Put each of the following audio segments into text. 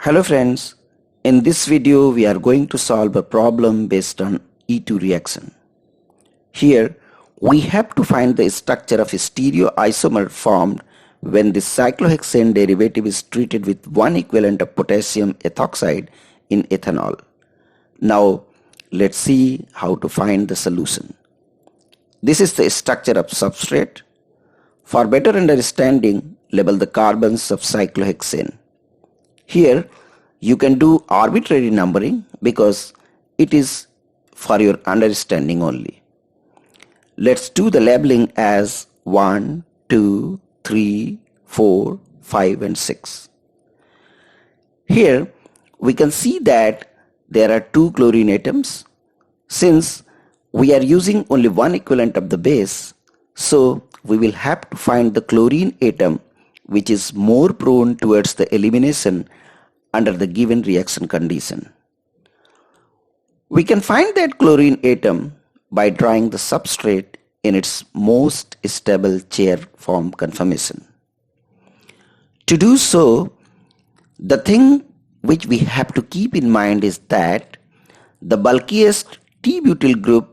Hello friends, in this video we are going to solve a problem based on E2 reaction. Here we have to find the structure of a stereoisomer formed when the cyclohexane derivative is treated with one equivalent of potassium ethoxide in ethanol. Now let's see how to find the solution. This is the structure of substrate. For better understanding, label the carbons of cyclohexane. Here you can do arbitrary numbering because it is for your understanding only. Let's do the labeling as 1, 2, 3, 4, 5 and 6. Here we can see that there are two chlorine atoms. Since we are using only one equivalent of the base, so we will have to find the chlorine atom which is more prone towards the elimination under the given reaction condition. We can find that chlorine atom by drawing the substrate in its most stable chair form conformation. To do so, the thing which we have to keep in mind is that the bulkiest T-butyl group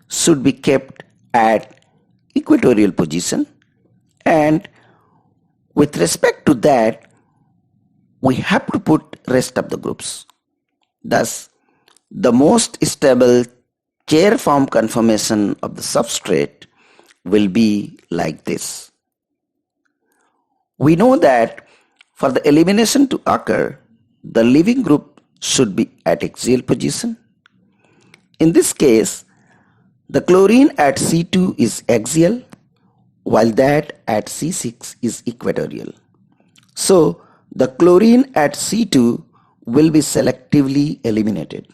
should be kept at equatorial position, and with respect to that we have to put rest of the groups. Thus, the most stable chair form conformation of the substrate will be like this. We know that for the elimination to occur, the leaving group should be at axial position. In this case, the chlorine at C2 is axial, while that at C6 is equatorial. So, the chlorine at C2 will be selectively eliminated.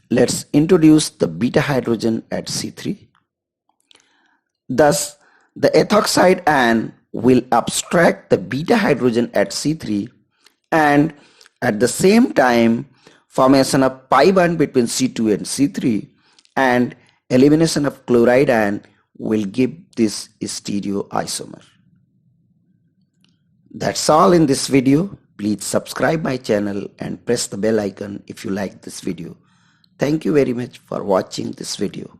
Let's introduce the beta hydrogen at C3. Thus, the ethoxide ion will abstract the beta hydrogen at C3, and at the same time formation of pi bond between C2 and C3 and elimination of chloride ion will give this stereoisomer. That's all in this video. Please subscribe my channel and press the bell icon if you like this video. Thank you very much for watching this video.